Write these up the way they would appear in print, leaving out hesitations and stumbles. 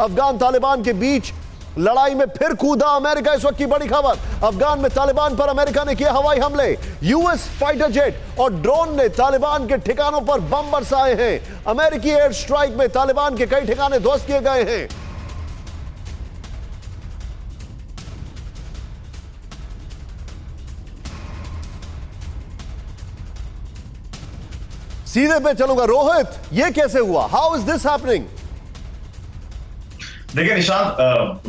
अफगान तालिबान के बीच लड़ाई में फिर कूदा अमेरिका। इस वक्त की बड़ी खबर, अफगान में तालिबान पर अमेरिका ने किए हवाई हमले। यूएस फाइटर जेट और ड्रोन ने तालिबान के ठिकानों पर बम बरसाए हैं। अमेरिकी एयर स्ट्राइक में तालिबान के कई ठिकाने ध्वस्त किए गए हैं। सीधे पे चलूंगा, रोहित, ये कैसे हुआ? How is this happening? देखिए निशांत,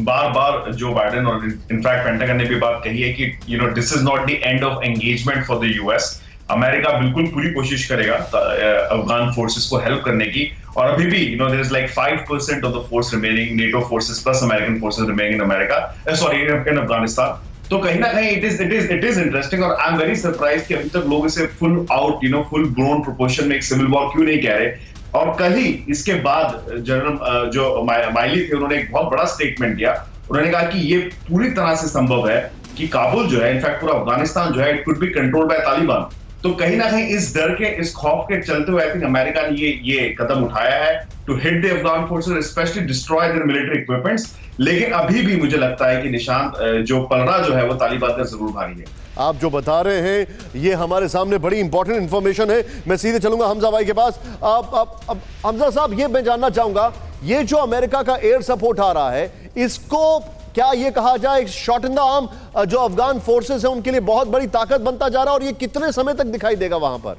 बार बार जो बाइडेन और इनफैक्ट पेंटागन ने भी बात कही है कि this is not the end of engagement for the US. America बिल्कुल पूरी कोशिश करेगा अफगान फोर्सेस को हेल्प करने की, और अभी भी there is like 5% of the force remaining, NATO forces plus American forces remaining in America, sorry in Afghanistan. तो कहीं ना कहीं इट इज इंटरेस्टिंग, और आई एम वेरी सरप्राइज कि अभी तक लोग इसे full out full grown proportion में एक सिविल वॉर क्यों नहीं कह रहे। और कल ही इसके बाद जनरल जो माइली थे, उन्होंने एक बहुत बड़ा स्टेटमेंट दिया। उन्होंने कहा कि ये पूरी तरह से संभव है कि काबुल जो है, इनफैक्ट पूरा अफगानिस्तान जो है, it could be controlled by Taliban. तो कहीं ना कहीं इस डर के, इस खौफ के चलते हुए आई थिंक अमेरिका ने ये कदम उठाया है to hit the Afghan forces, specially destroy their military equipments. लेकिन अभी भी मुझे लगता है कि निशांत, जो पलड़ा जो है वो तालिबान का जरूर भारी है। आप जो बता रहे हैं ये हमारे सामने बड़ी इंपॉर्टेंट इंफॉर्मेशन है। मैं सीधे चलूंगा हमजा भाई के पास। अब हमजा साहब, ये मैं जानना चाहूंगा, ये जो अमेरिका का एयर सपोर्ट आ रहा है, इसको क्या ये कहा जाए शॉट इन द आर्म जो अफगान फोर्सेस है उनके लिए बहुत बड़ी ताकत बनता जा रहा है, और ये कितने समय तक दिखाई देगा वहां पर?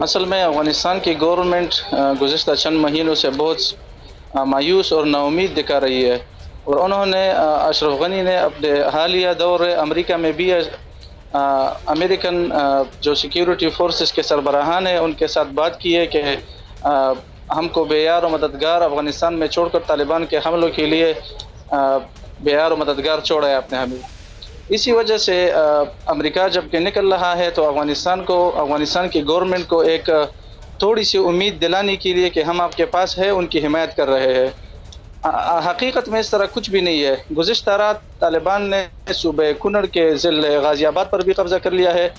असल में अफगानिस्तान की गवर्नमेंट गुज़िश्ता चंद महीनों से बहुत मायूस और नाउमीद दिखा रही है, और उन्होंने अशरफ गनी ने अपने हालिया दौरे अमेरिका में भी अमेरिकन जो सिक्योरिटी फोर्सेस के सरबराहान हैं उनके साथ बात की है कि हमको बेयार और मददगार अफगानिस्तान में छोड़कर तालिबान के हमलों के लिए बेयार और मददगार छोड़ा है अपने हमें। इसी वजह से अमेरिका जब के निकल रहा है तो अफगानिस्तान की गवर्नमेंट को एक थोड़ी सी उम्मीद दिलाने के लिए कि हम आपके पास है, उनकी हिमायत कर रहे हैं। हकीकत में इस तरह कुछ भी नहीं है। गुज़िश्ता रात तालिबान ने सूबे कुनर के ज़िले गाज़ियाबाद पर भी कब्ज़ा कर लिया है,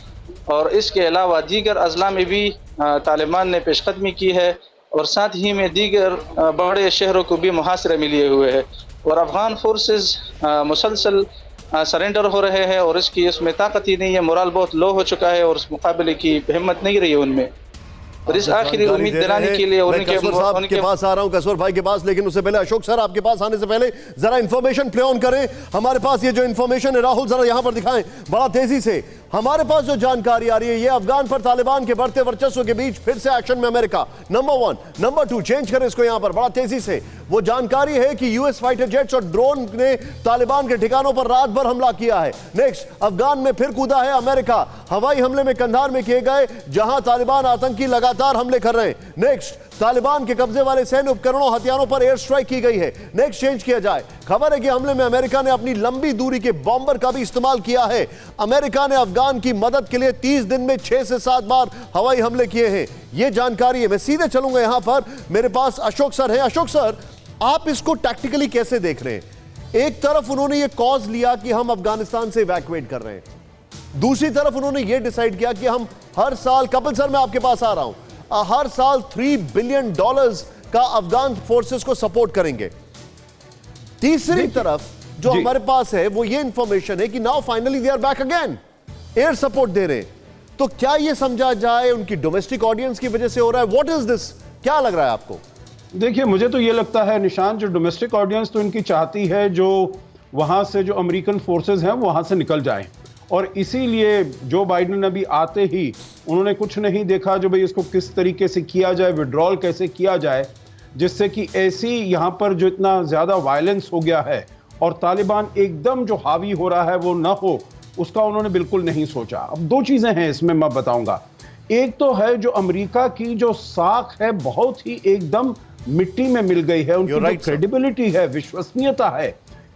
और इसके अलावा दीगर अजला में भी तालिबान ने पेशकदमी की है, और साथ ही में दीगर बड़े शहरों को भी मुहासरे में लिए हुए है, और अफगान फोर्सेस मुसलसल सरेंडर हो रहे हैं, और इसमें ताकत ही नहीं है। मोरल बहुत लो हो चुका है, और उस मुकाबले की हिम्मत नहीं रही है उनमें। और इस आखिरी उम्मीद दिलाने के लिए उनके पास आ रहा हूं, कसवर भाई के पास, लेकिन उससे पहले अशोक सर आपके पास आने से पहले जरा इंफॉर्मेशन प्ले ऑन करें। हमारे पास ये जो इंफॉर्मेशन है, राहुल जरा यहां पर दिखाएं बड़ा तेजी से। हमारे पास जो जानकारी आ रही है, ये अफगान पर तालिबान के बढ़ते वर्चस्व के बीच फिर से एक्शन में अमेरिका, नंबर 1। नंबर 2, चेंज करें इसको यहां पर बड़ा तेजी से। वो जानकारी है कि यूएस फाइटर जेट्स और ड्रोन ने तालिबान के ठिकानों पर रात भर हमला किया है। नेक्स्ट, अफगान में फिर कूदा है अमेरिका। हवाई हमले में कंधार में किए गए, जहां तालिबान आतंकी लगातार हमले कर रहे हैं। नेक्स्ट, तालिबान के कब्जे वाले सैन्य उपकरणों हथियारों पर एयर स्ट्राइक की गई है। नेक्स्ट, चेंज किया जाए, खबर है कि हमले में अमेरिका ने अपनी लंबी दूरी के बॉम्बर का भी इस्तेमाल किया है। अमेरिका ने अफगान की मदद के लिए 30 दिन में 6 से 7 बार हवाई हमले किए हैं। यह जानकारी है। मैं सीधे चलूंगा यहां पर, मेरे पास अशोक सर हैं। अशोक सर, आप इसको टैक्टिकली कैसे देख रहे हैं? एक तरफ उन्होंने ये कॉज लिया कि हम अफगानिस्तान से इवैक्यूएट कर रहे हैं, दूसरी तरफ उन्होंने ये डिसाइड किया कि हम हर साल, कपिल सर मैं आपके पास आ रहा हूं, हर साल $3 बिलियन का अफगान फोर्सेस को सपोर्ट करेंगे। तीसरी तरफ जो हमारे पास है वो ये इंफॉर्मेशन है कि now finally they are back again, air support दे रहे हैं। तो क्या ये समझा जाए उनकी डोमेस्टिक ऑडियंस की वजह से हो रहा है? What is this? क्या लग रहा है आपको? देखिए, मुझे तो ये लगता है निशान, जो डोमेस्टिक ऑडियंस तो इनकी चाहती है जो वहां से जो अमेरिकन फोर्सेस हैं वहां से निकल जाएं, और इसीलिए जो बाइडेन अभी आते ही उन्होंने कुछ नहीं देखा जो भाई इसको किस तरीके से किया जाए, विड्रॉल कैसे किया जाए, जिससे कि ऐसी यहाँ पर जो इतना ज़्यादा वायलेंस हो गया है और तालिबान एकदम जो हावी हो रहा है वो ना हो, उसका उन्होंने बिल्कुल नहीं सोचा। अब दो चीज़ें हैं इसमें मैं बताऊंगा। एक तो है जो अमेरिका की जो साख है बहुत ही एकदम मिट्टी में मिल गई है, उनकी जो क्रेडिबिलिटी है, विश्वसनीयता है,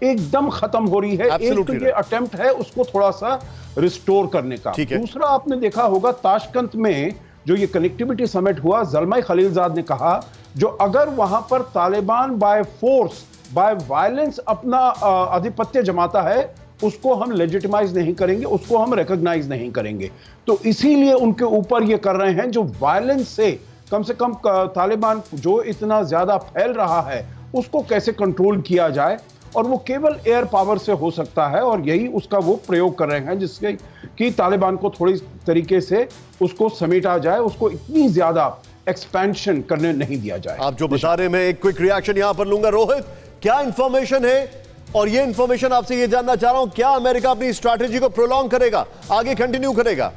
एकदम खत्म हो रही है। एक तो ये अटेम्प्ट है उसको थोड़ा सा रिस्टोर करने का। दूसरा, आपने देखा होगा ताशकंद में जो ये कनेक्टिविटी समिट हुआ, ज़ल्माई खलीलजाद ने कहा जो अगर वहां पर Taliban by force, by violence अपना आधिपत्य जमाता है, उसको हम लेजिटिमाइज नहीं करेंगे, उसको हम रिकॉग्नाइज नहीं करेंगे। तो इसीलिए उनके ऊपर ये कर रहे हैं जो वायलेंस से कम से कम तालिबान जो इतना ज्यादा फैल रहा है उसको कैसे कंट्रोल किया जाए, और वो केवल एयर पावर से हो सकता है, और यही उसका वो प्रयोग कर रहे हैं जिससे कि तालिबान को थोड़ी तरीके से उसको समेटा जाए, उसको इतनी ज्यादा एक्सपेंशन करने नहीं दिया जाए। आप जो बता रहे, मैं एक क्विक रिएक्शन यहां पर लूंगा। रोहित, क्या इंफॉर्मेशन है, और ये इंफॉर्मेशन आपसे ये जानना चाह रहा हूं, क्या अमेरिका अपनी स्ट्रैटेजी को प्रोलॉन्ग करेगा, आगे कंटिन्यू करेगा?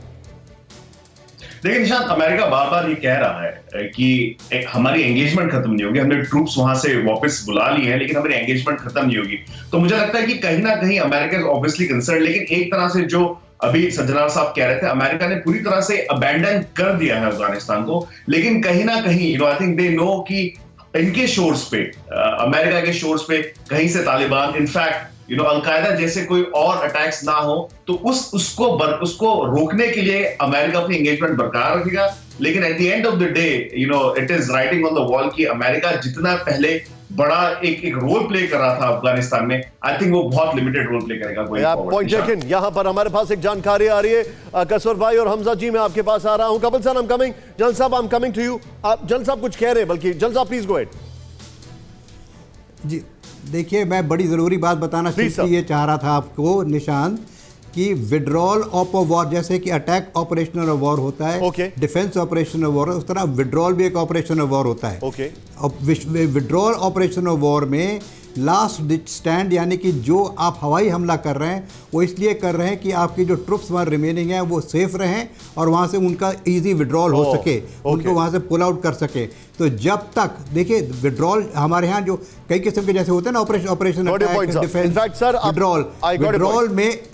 देखिए निशांत, अमेरिका बार बार ये कह रहा है कि हमारी एंगेजमेंट खत्म नहीं होगी, हमने ट्रूप्स वहां से वापस बुला लिए हैं, लेकिन हमारी एंगेजमेंट खत्म नहीं होगी। तो मुझे लगता है कि कहीं ना कहीं अमेरिका इज ऑब्वियसली कंसर्न, लेकिन एक तरह से जो अभी सज्जनार साहब कह रहे थे, अमेरिका ने पूरी तरह से अबैंडन कर दिया है अफगानिस्तान को, लेकिन कहीं ना कहीं आई थिंक दे नो कि इनके शोर्स पे, अमेरिका के शोर्स पे कहीं से तालिबान, इनफैक्ट अलकायदा जैसे कोई और अटैक्स ना हो, तो उसको रोकने के लिए अमेरिका अपनी एंगेजमेंट बरकरार रखेगा। लेकिन at the end of the day it is writing on the wall कि अमेरिका जितना पहले बड़ा एक रोल प्ले कर रहा था अफगानिस्तान में, आई थिंक वो बहुत लिमिटेड रोल प्ले करेगा। Point taken. यहां पर हमारे पास एक जानकारी आ रही है कसर भाई और हमजा जी, मैं आपके पास आ रहा हूं। कपिल साहब, I am coming. Jal sahab, I am coming to you. आप जल साहब कुछ कह रहे हैं, बल्कि जल साहब प्लीज गो अहेड। जी देखिए, मैं बड़ी ज़रूरी बात बताना ये चाह रहा था आपको निशांत, कि विड्रॉल ऑफ अ वॉर, जैसे कि अटैक ऑपरेशन ऑफ वॉर होता है, डिफेंस ऑपरेशन ऑफ वॉर, उस तरह विड्रॉल भी एक ऑपरेशन ऑफ वॉर होता है। विड्रॉल ऑपरेशन ऑफ वॉर में लास्ट स्टैंड, यानी कि जो आप हवाई हमला कर रहे हैं वो इसलिए कर रहे हैं कि आपकी जो ट्रुप्स वहाँ रिमेनिंग हैं वो सेफ रहें और वहाँ से उनका इजी विड्रॉल हो सके, उनको वहाँ से पुल आउट कर सके। तो जब तक देखिए विड्रॉल हमारे यहाँ जो कई किस्म के जैसे होते हैं ना, ऑपरेशन अटैक, डिफेंस,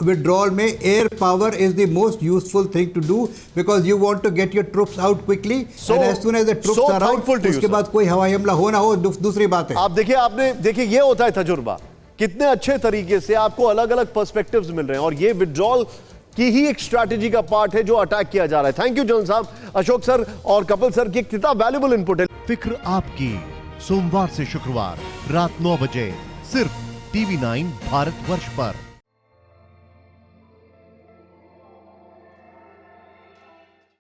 विड्रॉल में air power is the most useful thing to do, because you want to get your troops out quickly, and as soon as the troops are out, उसके बाद कोई हवाई हमला हो ना हो दूसरी बात है। आप देखिए, आपने देखिए ये होता है तजुर्बा, कितने अच्छे तरीके से आपको अलग अलग पर्सपेक्टिव्स मिल रहे हैं, और ये विड्रॉल की ही एक स्ट्रैटेजी का पार्ट है जो अटैक किया जा रहा है। थैंक यू जनरल साहब, अशोक सर और कपिल सर की कितना वैल्यूबल इनपुट है। फिक्र आपकी, सोमवार से शुक्रवार रात 9 बजे सिर्फ TV9 भारतवर्ष पर।